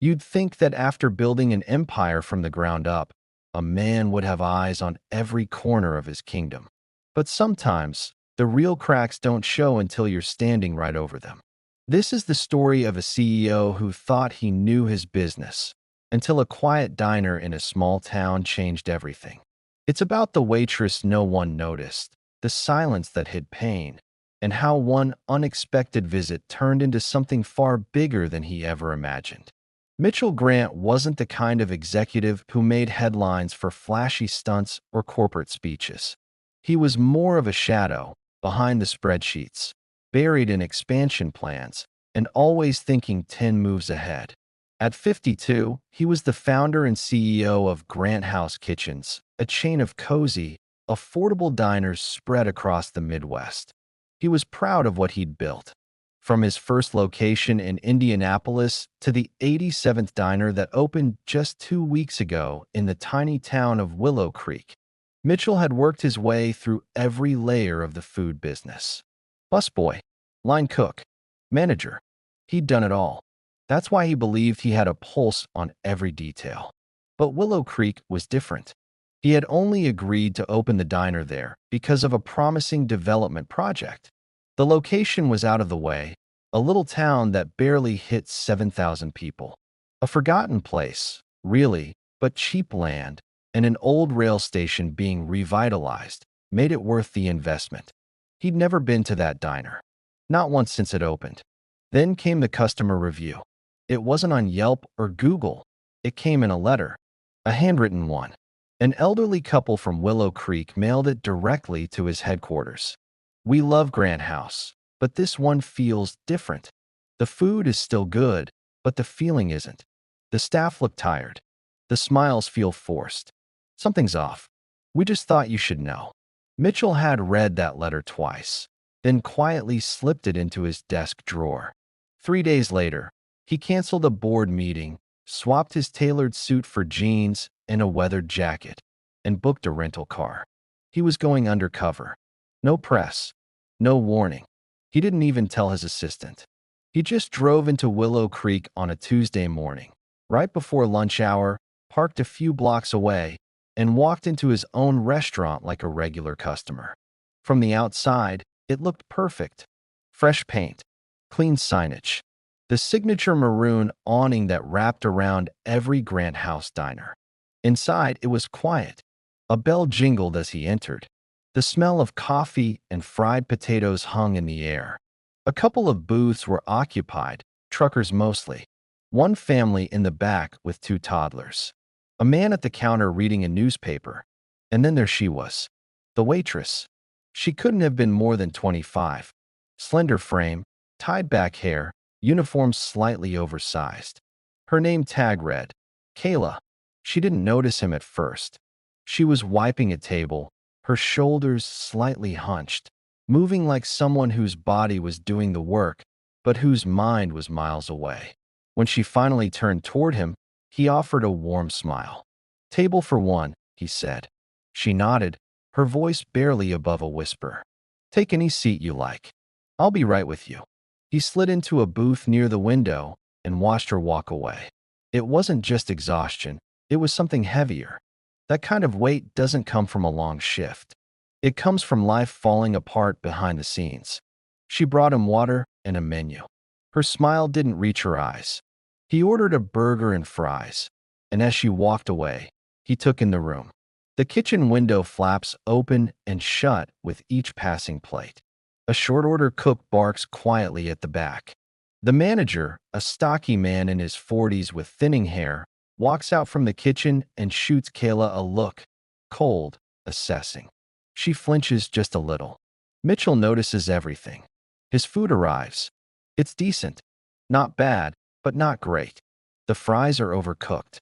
You'd think that after building an empire from the ground up, a man would have eyes on every corner of his kingdom. But sometimes, the real cracks don't show until you're standing right over them. This is the story of a CEO who thought he knew his business, until a quiet diner in a small town changed everything. It's about the waitress no one noticed, the silence that hid pain, and how one unexpected visit turned into something far bigger than he ever imagined. Mitchell Grant wasn't the kind of executive who made headlines for flashy stunts or corporate speeches. He was more of a shadow, behind the spreadsheets, buried in expansion plans, and always thinking 10 moves ahead. At 52, he was the founder and CEO of Grant House Kitchens, a chain of cozy, affordable diners spread across the Midwest. He was proud of what he'd built, from his first location in Indianapolis to the 87th diner that opened just 2 weeks ago in the tiny town of Willow Creek. Mitchell had worked his way through every layer of the food business. Busboy, line cook, manager. He'd done it all. That's why he believed he had a pulse on every detail. But Willow Creek was different. He had only agreed to open the diner there because of a promising development project. The location was out of the way, a little town that barely hit 7,000 people. A forgotten place, really, but cheap land and an old rail station being revitalized made it worth the investment. He'd never been to that diner, not once since it opened. Then came the customer review. It wasn't on Yelp or Google. It came in a letter, a handwritten one. An elderly couple from Willow Creek mailed it directly to his headquarters. "We love Grant House, but this one feels different. The food is still good, but the feeling isn't. The staff look tired. The smiles feel forced. Something's off. We just thought you should know." Mitchell had read that letter twice, then quietly slipped it into his desk drawer. 3 days later, he canceled a board meeting, swapped his tailored suit for jeans and a weathered jacket, and booked a rental car. He was going undercover. No press, no warning. He didn't even tell his assistant. He just drove into Willow Creek on a Tuesday morning, right before lunch hour, parked a few blocks away, and walked into his own restaurant like a regular customer. From the outside, it looked perfect. Fresh paint, clean signage, the signature maroon awning that wrapped around every Grant House diner. Inside, it was quiet. A bell jingled as he entered. The smell of coffee and fried potatoes hung in the air. A couple of booths were occupied, truckers mostly. One family in the back with two toddlers. A man at the counter reading a newspaper. And then there she was, the waitress. She couldn't have been more than 25. Slender frame, tied back hair, uniform slightly oversized. Her name tag read, Kayla. She didn't notice him at first. She was wiping a table, her shoulders slightly hunched, moving like someone whose body was doing the work, but whose mind was miles away. When she finally turned toward him, he offered a warm smile. "Table for one," he said. She nodded, her voice barely above a whisper. "Take any seat you like. I'll be right with you." He slid into a booth near the window and watched her walk away. It wasn't just exhaustion, it was something heavier. That kind of weight doesn't come from a long shift. It comes from life falling apart behind the scenes. She brought him water and a menu. Her smile didn't reach her eyes. He ordered a burger and fries, and as she walked away, he took in the room. The kitchen window flaps open and shut with each passing plate. A short-order cook barks quietly at the back. The manager, a stocky man in his 40s with thinning hair, walks out from the kitchen and shoots Kayla a look, cold, assessing. She flinches just a little. Mitchell notices everything. His food arrives. It's decent. Not bad, but not great. The fries are overcooked.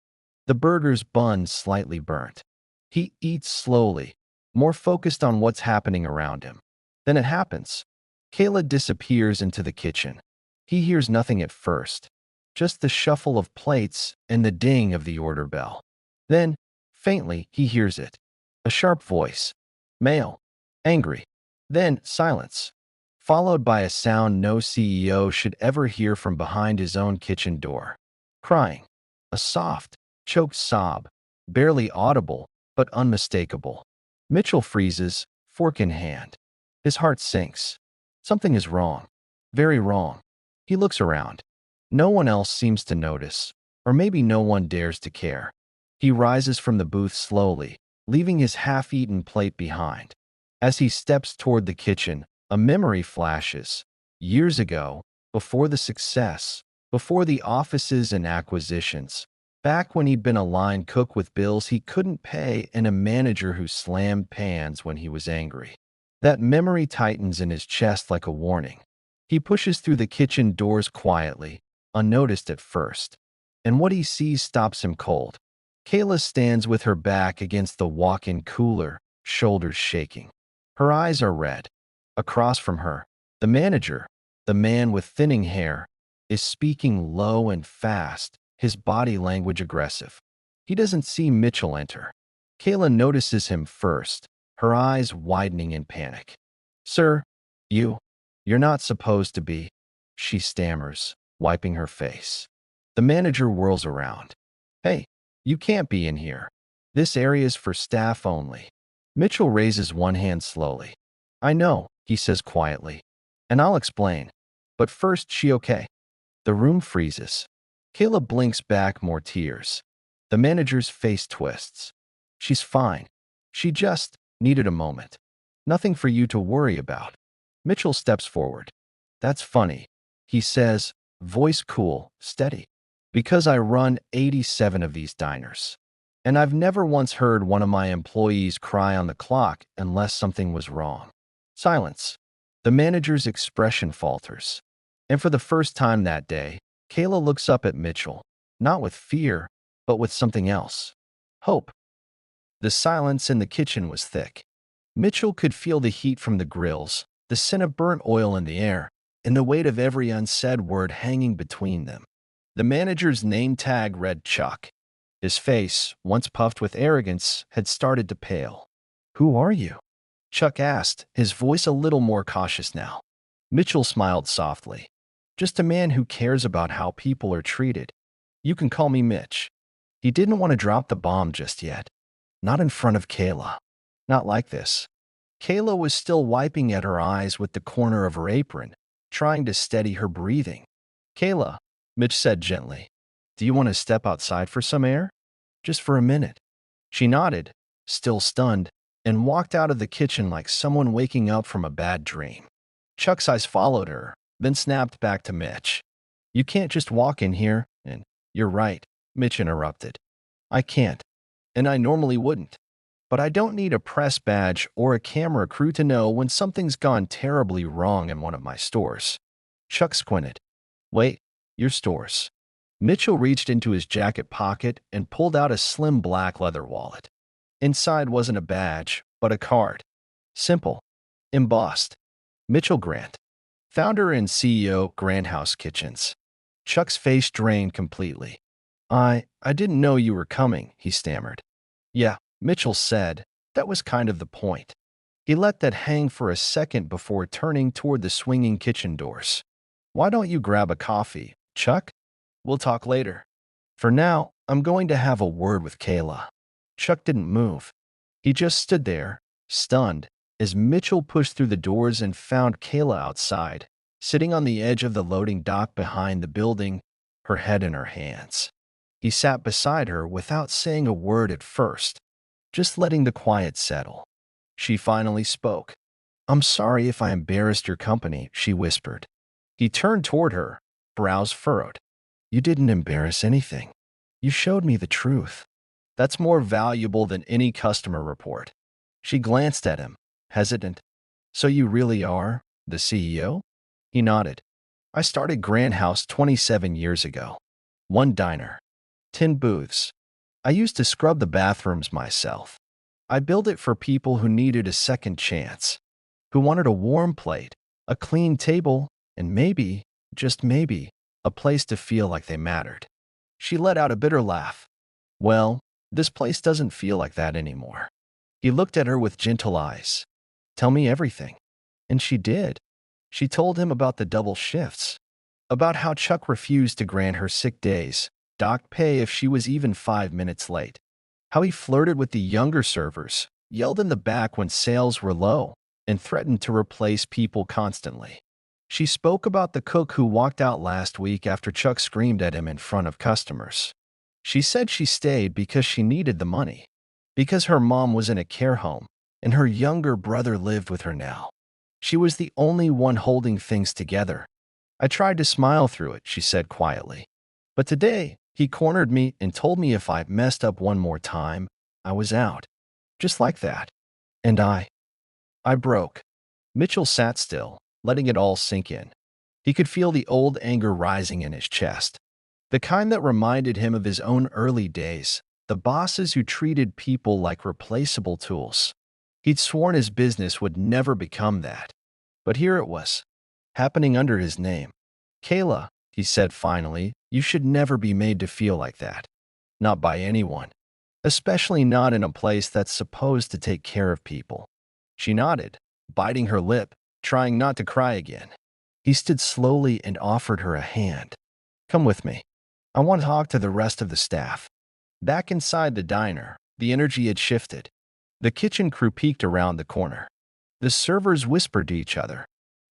The burger's bun slightly burnt. He eats slowly, more focused on what's happening around him. Then it happens. Kayla disappears into the kitchen. He hears nothing at first, just the shuffle of plates and the ding of the order bell. Then, faintly, he hears it. A sharp voice. Male. Angry. Then silence, followed by a sound no CEO should ever hear from behind his own kitchen door. crying. A soft, choked sob, barely audible, but unmistakable. Mitchell freezes, fork in hand. His heart sinks. Something is wrong. Very wrong. He looks around. No one else seems to notice, or maybe no one dares to care. He rises from the booth slowly, leaving his half-eaten plate behind. As he steps toward the kitchen, a memory flashes. Years ago, before the success, before the offices and acquisitions, back when he'd been a line cook with bills he couldn't pay and a manager who slammed pans when he was angry. That memory tightens in his chest like a warning. He pushes through the kitchen doors quietly, unnoticed at first, and what he sees stops him cold. Kayla stands with her back against the walk-in cooler, shoulders shaking. Her eyes are red. Across from her, the manager, the man with thinning hair, is speaking low and fast, his body language aggressive. He doesn't see Mitchell enter. Kayla notices him first, her eyes widening in panic. "Sir, you're not supposed to be," she stammers, wiping her face. The manager whirls around. "Hey, you can't be in here. This area's for staff only." Mitchell raises one hand slowly. "I know," he says quietly, "and I'll explain. But first, she okay?" The room freezes. Kayla blinks back, more tears. The manager's face twists. "She's fine. She just needed a moment. Nothing for you to worry about." Mitchell steps forward. "That's funny," he says, voice cool, steady. "Because I run 87 of these diners. And I've never once heard one of my employees cry on the clock unless something was wrong." Silence. The manager's expression falters. And for the first time that day, Kayla looks up at Mitchell, not with fear, but with something else. Hope. The silence in the kitchen was thick. Mitchell could feel the heat from the grills, the scent of burnt oil in the air, and the weight of every unsaid word hanging between them. The manager's name tag read Chuck. His face, once puffed with arrogance, had started to pale. "Who are you?" Chuck asked, his voice a little more cautious now. Mitchell smiled softly. "Just a man who cares about how people are treated. You can call me Mitch." He didn't want to drop the bomb just yet. Not in front of Kayla. Not like this. Kayla was still wiping at her eyes with the corner of her apron, trying to steady her breathing. "Kayla," Mitch said gently, "do you want to step outside for some air? Just for a minute." She nodded, still stunned, and walked out of the kitchen like someone waking up from a bad dream. Chuck's eyes followed her, then snapped back to Mitch. "You can't just walk in here and—" "You're right," Mitch interrupted. "I can't, and I normally wouldn't. But I don't need a press badge or a camera crew to know when something's gone terribly wrong in one of my stores." Chuck squinted. "Wait, your stores?" Mitchell reached into his jacket pocket and pulled out a slim black leather wallet. Inside wasn't a badge, but a card. Simple. Embossed. Mitchell Grant. Founder and CEO, Grant House Kitchens. Chuck's face drained completely. I didn't know you were coming," he stammered. "Yeah," Mitchell said. That was kind of the point. He let that hang for a second before turning toward the swinging kitchen doors. "Why don't you grab a coffee, Chuck? We'll talk later. For now, I'm going to have a word with Kayla." Chuck didn't move. He just stood there, stunned, as Mitchell pushed through the doors and found Kayla outside, sitting on the edge of the loading dock behind the building, her head in her hands. He sat beside her without saying a word at first, just letting the quiet settle. She finally spoke. "I'm sorry if I embarrassed your company," she whispered. He turned toward her, brows furrowed. "You didn't embarrass anything. You showed me the truth. That's more valuable than any customer report." She glanced at him, hesitant. "So you really are the CEO?" He nodded. "I started Grant House 27 years ago. One diner. 10 booths. I used to scrub the bathrooms myself. I built it for people who needed a second chance, who wanted a warm plate, a clean table, and maybe, just maybe, a place to feel like they mattered." She let out a bitter laugh. "Well, this place doesn't feel like that anymore." He looked at her with gentle eyes. "Tell me everything." And she did. She told him about the double shifts, about how Chuck refused to grant her sick days, dock pay if she was even 5 minutes late. How he flirted with the younger servers, yelled in the back when sales were low, and threatened to replace people constantly. She spoke about the cook who walked out last week after Chuck screamed at him in front of customers. She said she stayed because she needed the money, because her mom was in a care home, and her younger brother lived with her now. She was the only one holding things together. I tried to smile through it, she said quietly. But today, he cornered me and told me if I messed up one more time, I was out. Just like that. And I broke. Mitchell sat still, letting it all sink in. He could feel the old anger rising in his chest, the kind that reminded him of his own early days, the bosses who treated people like replaceable tools. He'd sworn his business would never become that. But here it was, happening under his name. Kayla, he said finally, you should never be made to feel like that. Not by anyone. Especially not in a place that's supposed to take care of people. She nodded, biting her lip, trying not to cry again. He stood slowly and offered her a hand. Come with me. I want to talk to the rest of the staff. Back inside the diner, the energy had shifted. The kitchen crew peeked around the corner. The servers whispered to each other.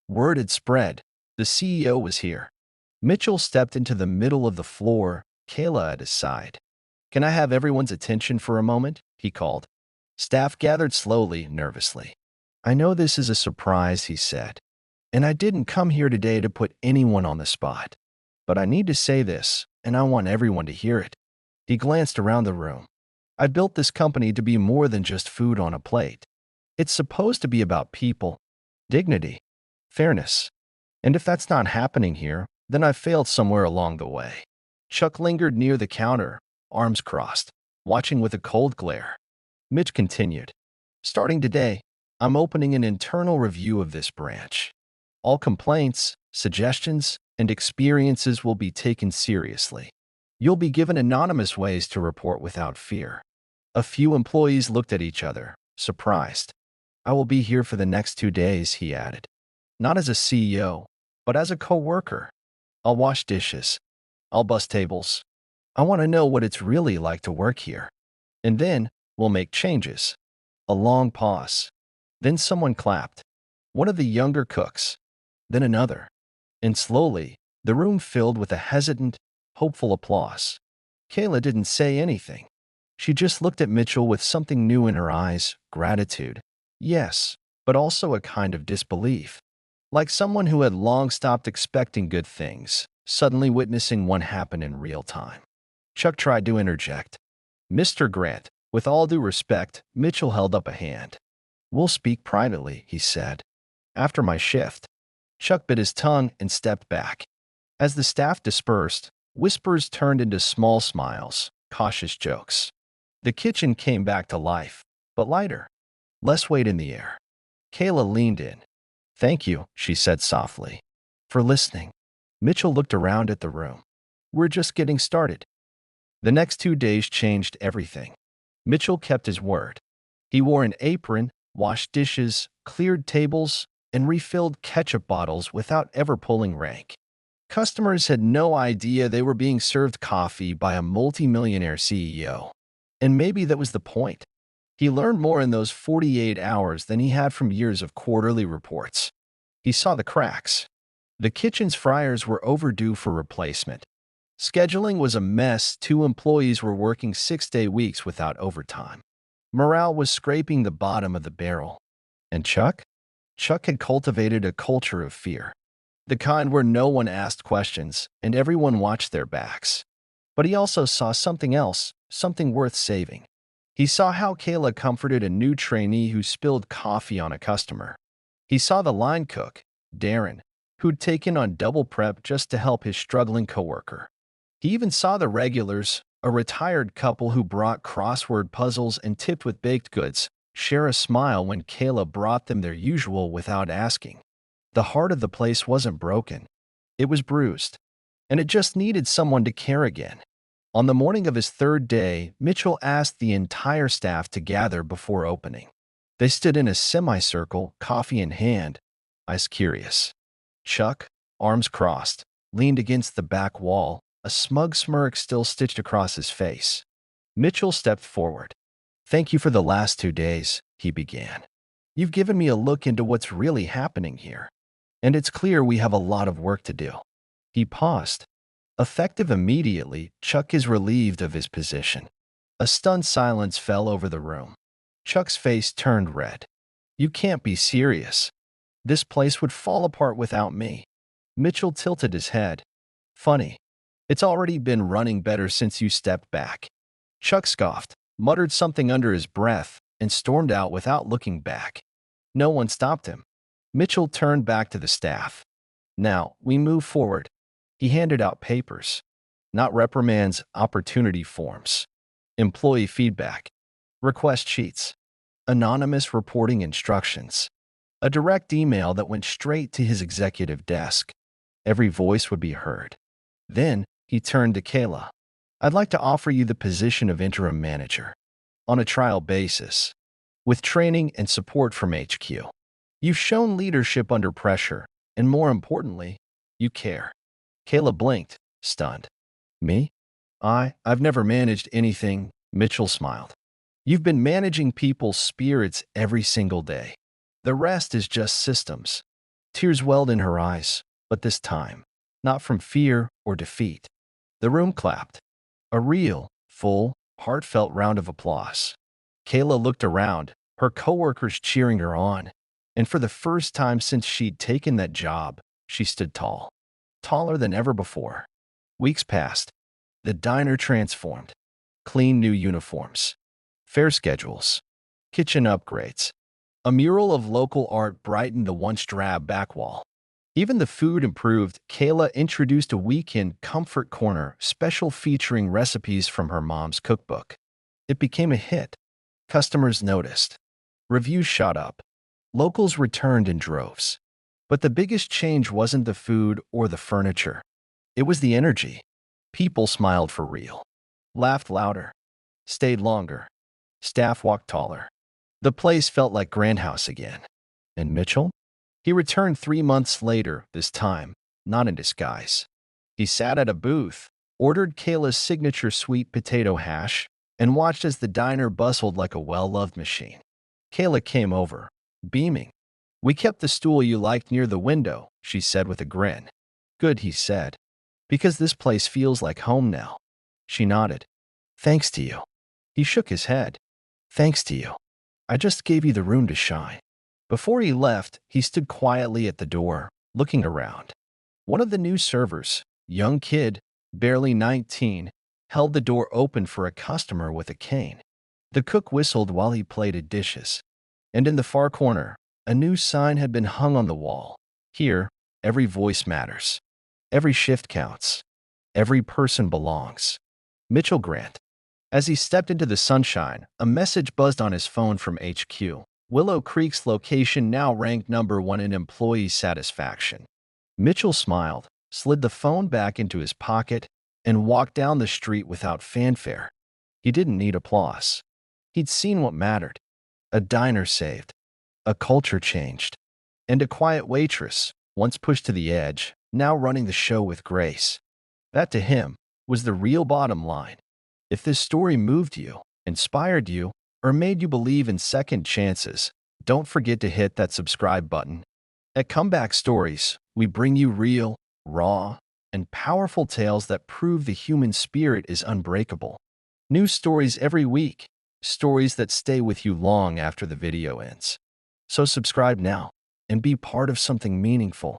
Word had spread. The CEO was here. Mitchell stepped into the middle of the floor, Kayla at his side. Can I have everyone's attention for a moment? He called. Staff gathered slowly, nervously. I know this is a surprise, he said. And I didn't come here today to put anyone on the spot. But I need to say this, and I want everyone to hear it. He glanced around the room. I built this company to be more than just food on a plate. It's supposed to be about people, dignity, fairness. And if that's not happening here, then I've failed somewhere along the way. Chuck lingered near the counter, arms crossed, watching with a cold glare. Mitch continued. Starting today, I'm opening an internal review of this branch. All complaints, suggestions, and experiences will be taken seriously. You'll be given anonymous ways to report without fear. A few employees looked at each other, surprised. I will be here for the next 2 days, he added. Not as a CEO, but as a co-worker. I'll wash dishes. I'll bus tables. I want to know what it's really like to work here. And then we'll make changes. A long pause. Then someone clapped. One of the younger cooks. Then another. And slowly, the room filled with a hesitant, hopeful applause. Kayla didn't say anything. She just looked at Mitchell with something new in her eyes, gratitude. Yes, but also a kind of disbelief. Like someone who had long stopped expecting good things, suddenly witnessing one happen in real time. Chuck tried to interject. Mr. Grant, with all due respect, Mitchell held up a hand. We'll speak privately, he said. After my shift. Chuck bit his tongue and stepped back. As the staff dispersed, whispers turned into small smiles, cautious jokes. The kitchen came back to life, but lighter. Less weight in the air. Kayla leaned in. Thank you, she said softly, for listening. Mitchell looked around at the room. We're just getting started. The next 2 days changed everything. Mitchell kept his word. He wore an apron, washed dishes, cleared tables, and refilled ketchup bottles without ever pulling rank. Customers had no idea they were being served coffee by a multimillionaire CEO. And maybe that was the point. He learned more in those 48 hours than he had from years of quarterly reports. He saw the cracks. The kitchen's fryers were overdue for replacement. Scheduling was a mess. 2 employees were working 6-day weeks without overtime. Morale was scraping the bottom of the barrel. And Chuck? Chuck had cultivated a culture of fear. The kind where no one asked questions and everyone watched their backs. But he also saw something else, something worth saving. He saw how Kayla comforted a new trainee who spilled coffee on a customer. He saw the line cook, Darren, who'd taken on double prep just to help his struggling coworker. He even saw the regulars, a retired couple who brought crossword puzzles and tipped with baked goods, share a smile when Kayla brought them their usual without asking. The heart of the place wasn't broken. It was bruised. And it just needed someone to care again. On the morning of his 3rd day, Mitchell asked the entire staff to gather before opening. They stood in a semicircle, coffee in hand, eyes curious. Chuck, arms crossed, leaned against the back wall, a smug smirk still stitched across his face. Mitchell stepped forward. "Thank you for the last 2 days," he began. "You've given me a look into what's really happening here, and it's clear we have a lot of work to do." He paused. Effective immediately, Chuck is relieved of his position. A stunned silence fell over the room. Chuck's face turned red. "You can't be serious. This place would fall apart without me." Mitchell tilted his head. "Funny. It's already been running better since you stepped back." Chuck scoffed, muttered something under his breath, and stormed out without looking back. No one stopped him. Mitchell turned back to the staff. "Now, we move forward." He handed out papers. Not reprimands, opportunity forms. Employee feedback. Request sheets. Anonymous reporting instructions. A direct email that went straight to his executive desk. Every voice would be heard. Then, he turned to Kayla. "I'd like to offer you the position of interim manager. On a trial basis. With training and support from HQ. You've shown leadership under pressure, and more importantly, you care." Kayla blinked, stunned. "Me? I've never managed anything," Mitchell smiled. "You've been managing people's spirits every single day. The rest is just systems." Tears welled in her eyes, but this time, not from fear or defeat. The room clapped. A real, full, heartfelt round of applause. Kayla looked around, her coworkers cheering her on, and for the first time since she'd taken that job, she stood tall. Taller than ever before. Weeks passed. The diner transformed. Clean new uniforms. Fare schedules. Kitchen upgrades. A mural of local art brightened the once drab back wall. Even the food improved. Kayla introduced a weekend comfort corner special featuring recipes from her mom's cookbook. It became a hit. Customers noticed. Reviews shot up. Locals returned in droves. But the biggest change wasn't the food or the furniture. It was the energy. People smiled for real. Laughed louder. Stayed longer. Staff walked taller. The place felt like Grandhouse again. And Mitchell? He returned 3 months later, this time, not in disguise. He sat at a booth, ordered Kayla's signature sweet potato hash, and watched as the diner bustled like a well-loved machine. Kayla came over, beaming. "We kept the stool you liked near the window," she said with a grin. "Good," he said. "Because this place feels like home now." She nodded. "Thanks to you." He shook his head. "Thanks to you. I just gave you the room to shine." Before he left, he stood quietly at the door, looking around. One of the new servers, young kid, barely 19, held the door open for a customer with a cane. The cook whistled while he plated dishes. And in the far corner, a new sign had been hung on the wall. "Here, every voice matters. Every shift counts. Every person belongs." Mitchell Grant. As he stepped into the sunshine, a message buzzed on his phone from HQ. Willow Creek's location now ranked #1 in employee satisfaction. Mitchell smiled, slid the phone back into his pocket, and walked down the street without fanfare. He didn't need applause. He'd seen what mattered. A diner saved. A culture changed. And a quiet waitress, once pushed to the edge, now running the show with grace. That, to him, was the real bottom line. If this story moved you, inspired you, or made you believe in second chances, don't forget to hit that subscribe button. At Comeback Stories, we bring you real, raw, and powerful tales that prove the human spirit is unbreakable. New stories every week, stories that stay with you long after the video ends. So subscribe now and be part of something meaningful.